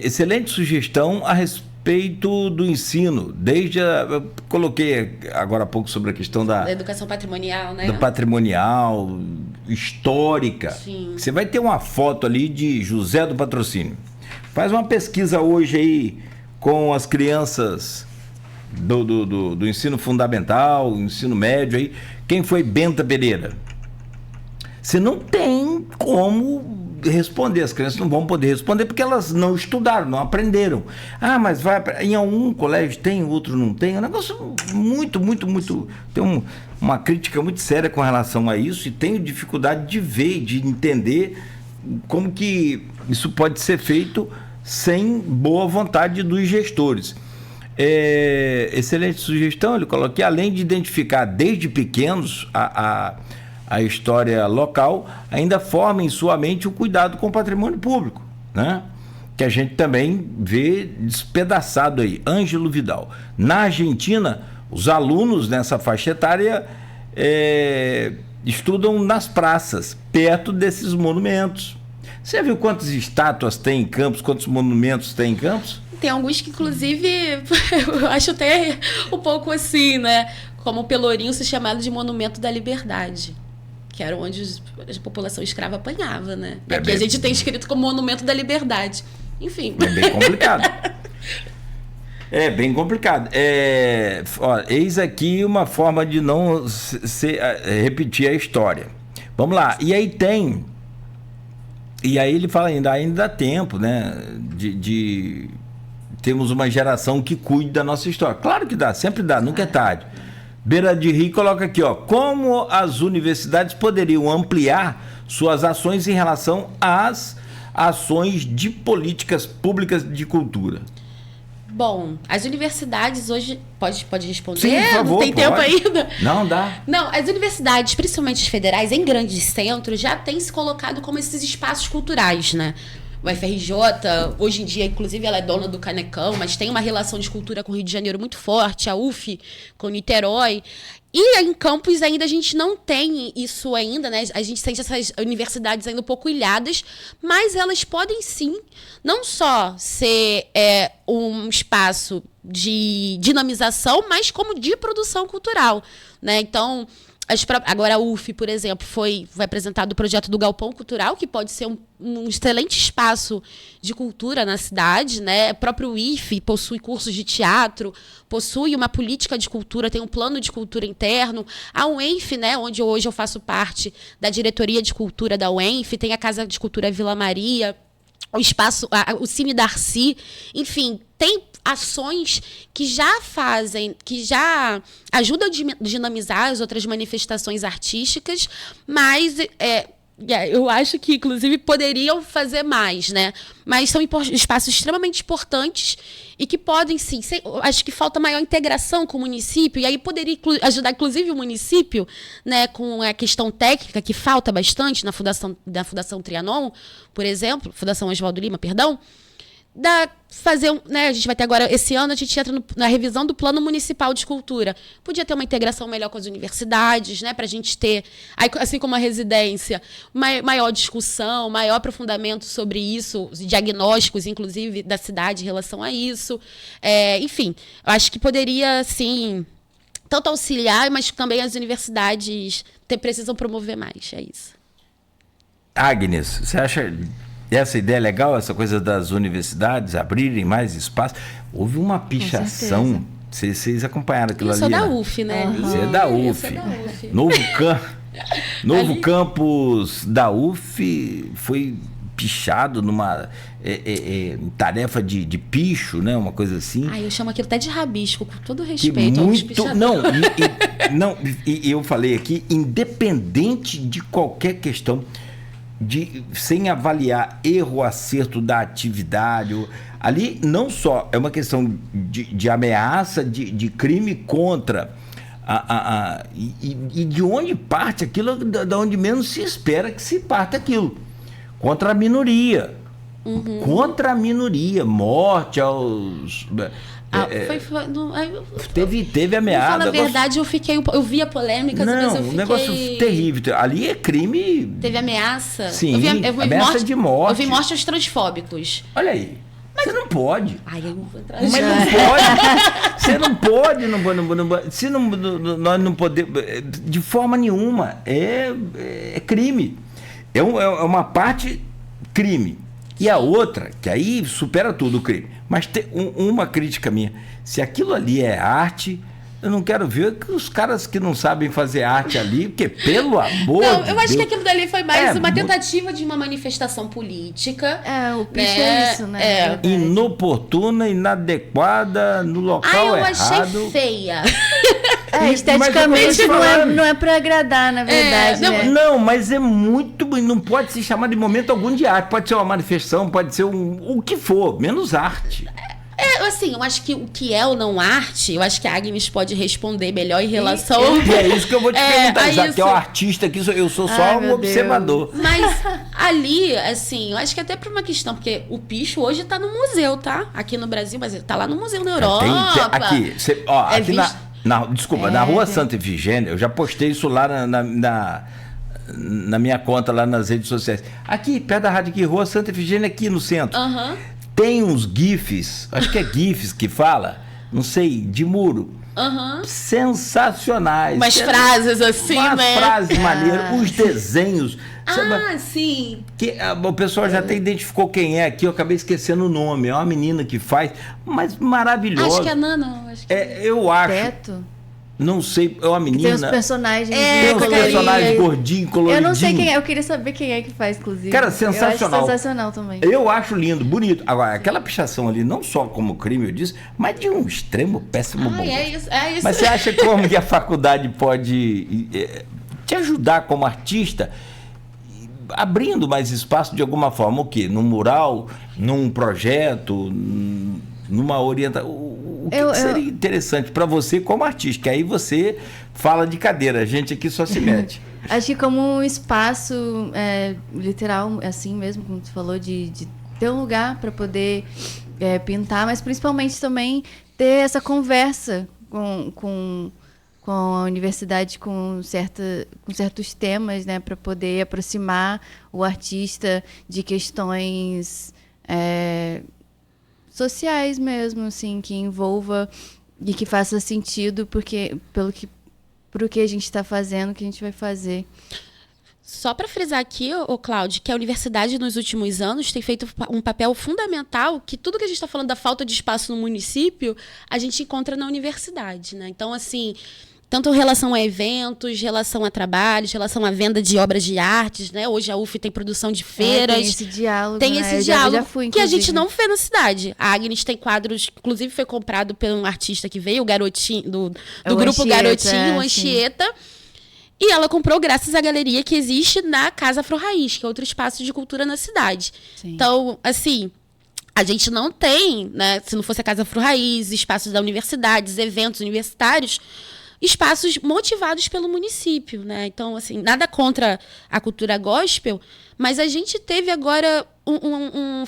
excelente sugestão a respeito do ensino. Eu coloquei agora há pouco sobre a questão da educação patrimonial, né? Do patrimonial, histórica. Sim. Você vai ter uma foto ali de José do Patrocínio. Faz uma pesquisa hoje aí com as crianças do ensino fundamental, ensino médio aí. Quem foi Benta Pereira? Você não tem como responder, as crianças não vão poder responder porque elas não estudaram, não aprenderam. Ah, mas vai em algum colégio tem, outro não tem. É um negócio muito tem uma crítica muito séria com relação a isso, e tenho dificuldade de ver, de entender como que isso pode ser feito sem boa vontade dos gestores. Excelente sugestão, ele coloca que além de identificar desde pequenos a história local, ainda forma em sua mente o cuidado com o patrimônio público, né? Que a gente também vê despedaçado aí. Ângelo Vidal. Na Argentina, os alunos nessa faixa etária estudam nas praças, perto desses monumentos. Você viu quantas estátuas tem em Campos, quantos monumentos tem em Campos? Tem alguns que, inclusive, eu acho até um pouco assim, né? Como o Pelourinho se chamado de Monumento da Liberdade, que era onde a população escrava apanhava, né? Aqui a gente tem escrito como Monumento da Liberdade. Enfim. É bem complicado. É bem complicado. Eis aqui uma forma de não repetir a história. Vamos lá. E aí ele fala ainda dá tempo, né? Temos uma geração que cuide da nossa história. Claro que dá, sempre dá, nunca é tarde. Beira de Rio coloca aqui, como as universidades poderiam ampliar suas ações em relação às ações de políticas públicas de cultura. Bom, as universidades hoje... Pode responder? Sim, por favor, não tem tempo ainda? Não, dá. Não, as universidades, principalmente as federais, em grandes centros, já têm se colocado como esses espaços culturais, né? O FRJ, hoje em dia, inclusive, ela é dona do Canecão, mas tem uma relação de cultura com o Rio de Janeiro muito forte, a UF com Niterói. E em Campos ainda a gente não tem isso ainda, né? A gente sente essas universidades ainda um pouco ilhadas, mas elas podem sim, não só ser um espaço de dinamização, mas como de produção cultural, né? Então, agora a UF, por exemplo, foi apresentado o projeto do Galpão Cultural, que pode ser um excelente espaço de cultura na cidade, né? O próprio IFE possui cursos de teatro, possui uma política de cultura, tem um plano de cultura interno. A UENF, né, onde hoje eu faço parte da diretoria de cultura da UENF, tem a Casa de Cultura Vila Maria, o espaço, o Cine Darcy, enfim, tem ações que já ajudam a dinamizar as outras manifestações artísticas, mas eu acho que, inclusive, poderiam fazer mais, né? Mas são espaços extremamente importantes e que podem, sim, acho que falta maior integração com o município, e aí poderia ajudar, inclusive, o município, né, com a questão técnica, que falta bastante na Fundação Trianon, por exemplo, Fundação Oswaldo Lima, perdão, né, a gente vai ter agora, esse ano, a gente entra na revisão do Plano Municipal de Cultura. Podia ter uma integração melhor com as universidades, né, para a gente ter, assim como a residência, maior discussão, maior aprofundamento sobre isso, os diagnósticos, inclusive, da cidade em relação a isso. Enfim, eu acho que poderia, sim, tanto auxiliar, mas também as universidades precisam promover mais, é isso. Agnes, você acha... Essa ideia é legal, essa coisa das universidades abrirem mais espaço. Houve uma pichação. Vocês acompanharam aquilo ali? Isso é da UF, né? Isso é da UF. Novo campus da UF foi pichado numa tarefa de picho, né? Uma coisa assim. Eu chamo aquilo até de rabisco, com todo respeito aos muito, pichadores. Eu falei aqui, independente de qualquer questão, sem avaliar erro ou acerto da atividade. Ali não só é uma questão de ameaça, de crime contra e de onde parte aquilo, da onde menos se espera que se parta aquilo. Contra a minoria. Uhum. Contra a minoria. Morte aos... Teve ameaça. Pra falar a verdade, eu vi a polêmica, às vezes eu fiquei... um negócio terrível. Ali é crime... Teve ameaça. Sim, ameaça de morte. Eu vi morte aos transfóbicos. Olha aí. Você não pode. Ai, eu não vou entrar Mas não pode. Você não pode. Se nós não podemos. De forma nenhuma. É crime. É uma parte crime. E a outra, que aí supera tudo o crime. Mas tem uma crítica minha. Se aquilo ali é arte, eu não quero ver que os caras que não sabem fazer arte ali, porque pelo amor de Não, eu acho Deus, que aquilo dali foi mais uma muito tentativa de uma manifestação política. O picho é isso, né? É. Na verdade. inoportuna, inadequada, no local eu errado. achei feia. Esteticamente Mas eu não é pra agradar, na verdade, não, né? Não, mas é muito. Não pode se chamar de momento algum de arte. Pode ser uma manifestação, pode ser o que for, menos arte. Assim, eu acho que o que é ou não arte, eu acho que a Agnes pode responder melhor em relação... E é isso que eu vou te perguntar, já que é o isso. artista aqui, eu sou só um meu observador. Mas ali, assim, eu acho que até por uma questão, porque o picho hoje tá no museu, tá? Aqui no Brasil, mas ele tá lá no museu na Europa. Aqui, É aqui visto- desculpa, na rua Santa Efigênia, eu já postei isso lá na minha conta, lá nas redes sociais. Aqui, perto da rádio aqui, rua Santa Efigênia, aqui no centro. Aham. Tem uns GIFs, acho que é GIFs que fala, não sei, de muro. Aham. Sensacionais. Umas frases assim, umas né? frases maneiras, os desenhos. Sabe, Sim. que o pessoal já até identificou quem é aqui, eu acabei esquecendo o nome. É uma menina que faz, mas maravilhosa. Acho que é a Nana. Acho que... Eu acho. Teto. Não sei, é uma Tem os menina. personagens. Tem os colorido. personagens gordinhos, Eu coloridinhos. não sei quem é, eu queria saber quem é que faz, inclusive. Cara, sensacional. Eu acho sensacional também. Eu acho lindo, bonito. Agora, aquela pichação ali, não só como crime, eu disse, mas de um extremo péssimo bom. é isso. Mas você acha como que a faculdade pode te ajudar como artista, abrindo mais espaço de alguma forma? O quê? Num mural, num projeto, numa orientação? O que seria interessante para você como artista? Que aí você fala de cadeira, a gente aqui só se mete. Acho que como um espaço literal, assim mesmo, como tu falou, de ter um lugar para poder pintar, mas principalmente também ter essa conversa com a universidade com certos temas, né, para poder aproximar o artista de questões sociais mesmo, assim, que envolva e que faça sentido pro que a gente está fazendo, que a gente vai fazer. Só para frisar aqui, Cláudio, que a universidade nos últimos anos tem feito um papel fundamental, que tudo que a gente está falando da falta de espaço no município, a gente encontra na universidade, né? Então, assim, tanto em relação a eventos, relação a trabalhos, relação à venda de obras de artes, né? Hoje a UF tem produção de feiras. Tem esse diálogo, Tem né? esse Eu diálogo já fui, que a gente inclusive. não vê na cidade. A Agnes tem quadros, inclusive foi comprado por um artista que veio, o Garotinho, do O grupo Anchieta, Garotinho, o sim. Anchieta. E ela comprou graças à galeria que existe na Casa Afro Raiz, que é outro espaço de cultura na cidade. Sim. Então, assim, a gente não tem, né, se não fosse a Casa Afro Raiz, espaços da universidade, eventos universitários, espaços motivados pelo município, né? Então, assim, nada contra a cultura gospel, mas a gente teve agora como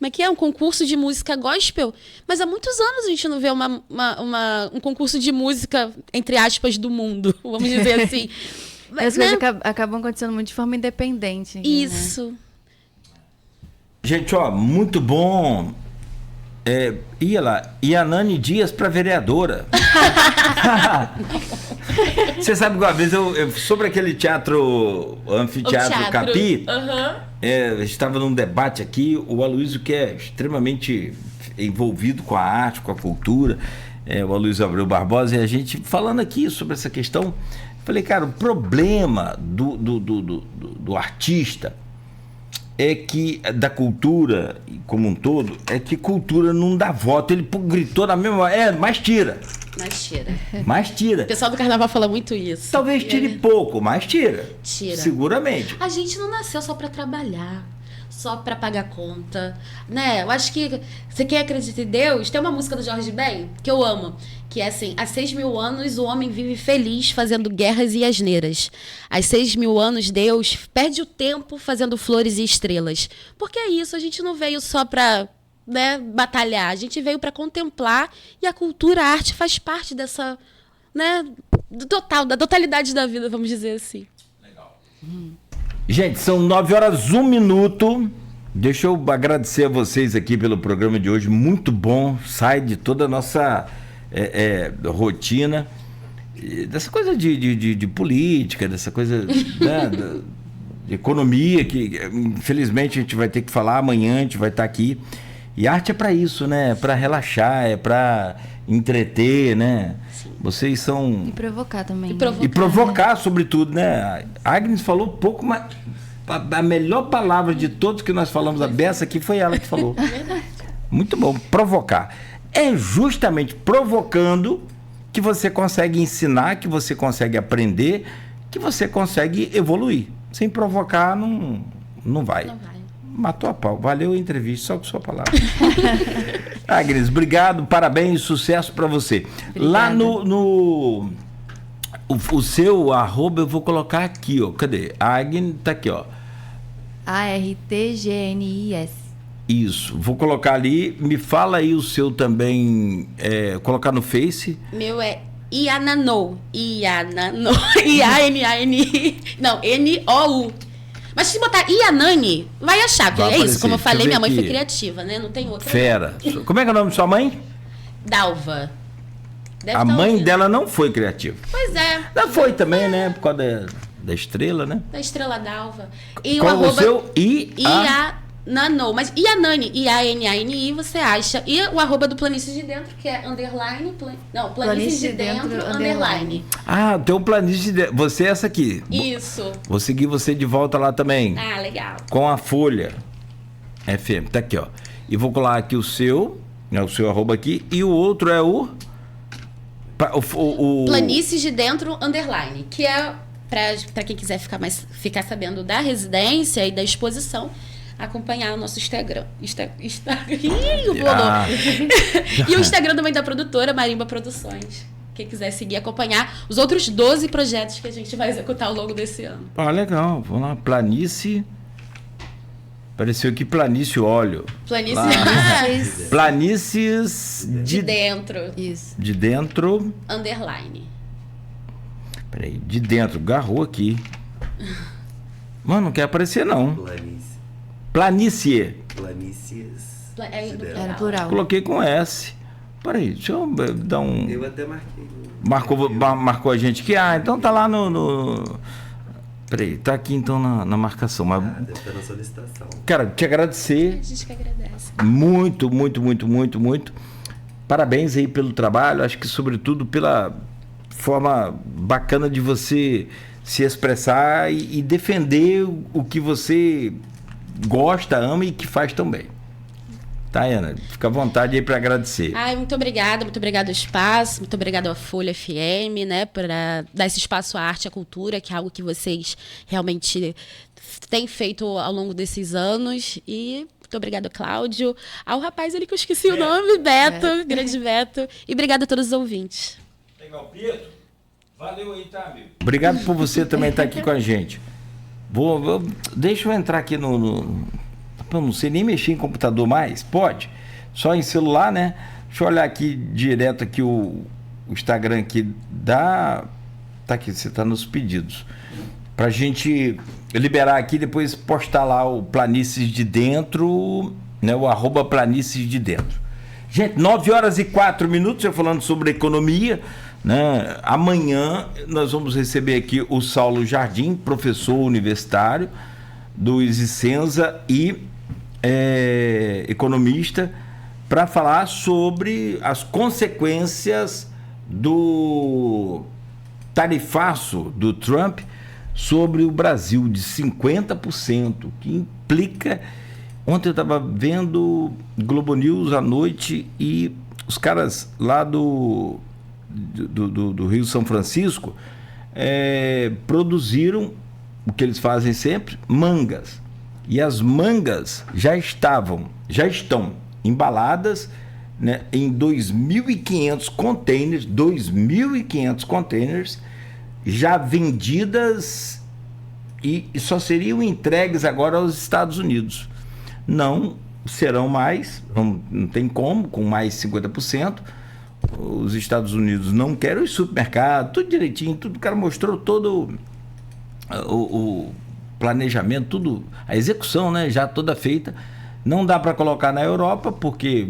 é que é? Um concurso de música gospel, mas há muitos anos a gente não vê um concurso de música, entre aspas, do mundo, vamos dizer assim. As Né? coisas acabam acontecendo muito de forma independente. Né? Isso. Gente, muito bom. Ia lá, Yanane Dias para vereadora. Você sabe que uma vez sobre aquele anfiteatro Capi, estava num debate aqui, o Aloysio, que é extremamente envolvido com a arte, com a cultura, o Aloysio Abreu Barbosa, e a gente falando aqui sobre essa questão, falei, cara, o problema do artista é que, da cultura como um todo, é que cultura não dá voto. Ele gritou na mesma... mas tira. Mas tira. Mas tira. O pessoal do carnaval fala muito isso. Talvez tire pouco, mas tira. Tira. Seguramente. A gente não nasceu só para trabalhar, só para pagar conta, né? Eu acho que você quer acreditar em Deus? Tem uma música do Jorge Ben que eu amo, que é assim: há 6.000 anos o homem vive feliz fazendo guerras e asneiras. Há 6.000 anos Deus perde o tempo fazendo flores e estrelas. Porque é isso, a gente não veio só para, né, batalhar, a gente veio para contemplar, e a cultura, a arte faz parte dessa, né, da totalidade da vida, vamos dizer assim. Gente, são 9 horas, 1 minuto. Deixa eu agradecer a vocês aqui pelo programa de hoje, muito bom, sai de toda a nossa rotina, dessa coisa de política, dessa coisa né, de economia, que infelizmente a gente vai ter que falar amanhã, a gente vai estar aqui. E arte é para isso, né? É para relaxar, é para entreter, né? Sim. Vocês são... E provocar também. E provocar, sobretudo, né? A Agnes falou pouco, mas a melhor palavra de todos que nós falamos, a beça aqui, foi ela que falou. É verdade. Muito bom, provocar. É justamente provocando que você consegue ensinar, que você consegue aprender, que você consegue evoluir. Sem provocar, não vai. Não vai. Matou a pau. Valeu a entrevista, só com sua palavra. Agnes, obrigado, parabéns, sucesso para você. Obrigada. Lá o seu arroba eu vou colocar aqui, ó. Cadê? Agnes tá aqui, ó. ARTGNIS. Isso, vou colocar ali. Me fala aí o seu também, colocar no Face. Meu é Ianano. Ianano. I-A-N-A-N-I. Não, N-O-U. Mas se botar Ianani, vai achar, porque Vai é aparecer. isso. Como eu Deixa eu falei, ver minha mãe aqui. foi criativa, né? Não tem outra. Fera. Como é que é o nome de sua mãe? Dalva. Deve A tá mãe ouvindo. dela não foi criativa. Pois é. Ela foi também, né? Por causa da estrela, né? Da Estrela Dalva. E Qual o arroba... o seu? Ianano. Mas Ianani, I-A-N-A-N-I, você acha. E o arroba do Planícies de Dentro, que é underline... Não, Planícies de Dentro, underline. Ah, tem um planície de... Você é essa aqui. Isso. Vou seguir você de volta lá também. Ah, legal. Com a Folha FM. Tá aqui, ó. E vou colar aqui o seu, né, o seu arroba aqui. E o outro é o Planícies de Dentro, underline. Que é, pra quem quiser ficar sabendo da residência e da exposição, acompanhar o nosso Instagram. Ih, bolou. Ah. E o Instagram também da produtora, Marimba Produções. Quem quiser seguir, acompanhar os outros 12 projetos que a gente vai executar ao longo desse ano. Ah, legal. Vamos lá. Planície. Apareceu aqui Planície Óleo. Planícies Planícies de Dentro, Isso. de dentro. underline. Peraí, de dentro. Garrou aqui. Mano, não quer aparecer, não. Planície. Planícies. É no Era plural. Coloquei com S. Peraí, deixa eu dar um... Eu até marquei. Marcou a gente aqui. Ah, então tá lá no... Peraí, tá aqui então na marcação. Mas, Deve estar na solicitação. cara, te agradecer. A gente que agradece. Muito, muito, muito, muito, muito. Parabéns aí pelo trabalho. Acho que, sobretudo, pela forma bacana de você se expressar e defender o que você gosta, ama e que faz tão bem. Tá, Ana? Fica à vontade aí para agradecer. Ai, muito obrigada ao espaço, muito obrigada à Folha FM, né, por dar esse espaço à arte e à cultura, que é algo que vocês realmente têm feito ao longo desses anos. E muito obrigada, Cláudio, ao rapaz ali que eu esqueci o nome, Beto, grande Beto. E obrigada a todos os ouvintes. Legal, Pietro. Valeu aí, tá, amigo? Obrigado por você também estar aqui com a gente. Deixa eu entrar aqui eu não sei nem mexer em computador mais. Pode? Só em celular, né? Deixa eu olhar aqui direto aqui o Instagram aqui da... Tá aqui, você tá nos pedidos. Pra gente liberar aqui, depois postar lá o Planícies de Dentro, né? O arroba Planícies de Dentro. Gente, 9h04, eu falando sobre economia, né? Amanhã nós vamos receber aqui o Saulo Jardim, professor universitário do Isicenza e economista, para falar sobre as consequências do tarifaço do Trump sobre o Brasil de 50%, que implica... Ontem eu estava vendo Globo News à noite e os caras lá do Rio São Francisco produziram o que eles fazem sempre, mangas. E as mangas já estão embaladas, né, em 2.500 containers, já vendidas e só seriam entregues agora aos Estados Unidos. Não serão mais, não tem como, com mais 50%. Os Estados Unidos não querem, os supermercados, tudo direitinho, tudo. O cara mostrou todo planejamento, tudo, a execução, né, já toda feita. Não dá para colocar na Europa porque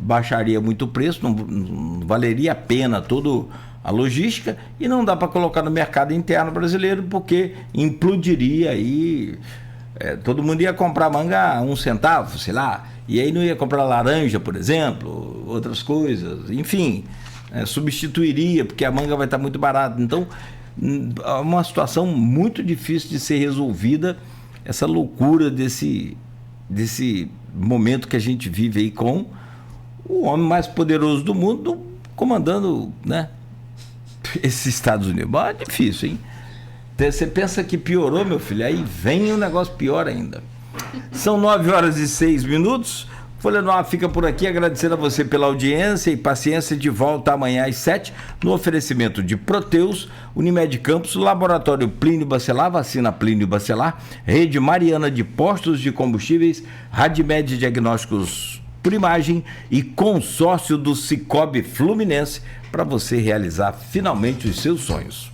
baixaria muito o preço, não valeria a pena toda a logística, e não dá para colocar no mercado interno brasileiro porque implodiria aí. Todo mundo ia comprar manga a 1 centavo, sei lá, e aí não ia comprar laranja, por exemplo, outras coisas, enfim, substituiria porque a manga vai estar muito barata. Então, é uma situação muito difícil de ser resolvida, essa loucura desse momento que a gente vive aí com o homem mais poderoso do mundo comandando, né, esses Estados Unidos. Bom, é difícil, hein? Você pensa que piorou, meu filho, aí vem um negócio pior ainda. São 9h06. Folha no Ar fica por aqui, agradecendo a você pela audiência e paciência. De volta amanhã às 7h, no oferecimento de Proteus, Unimed Campos, Laboratório Plínio Bacelar, Vacina Plínio Bacelar, Rede Mariana de Postos de Combustíveis, Radmed Diagnósticos por Imagem e consórcio do Cicobi Fluminense, para você realizar finalmente os seus sonhos.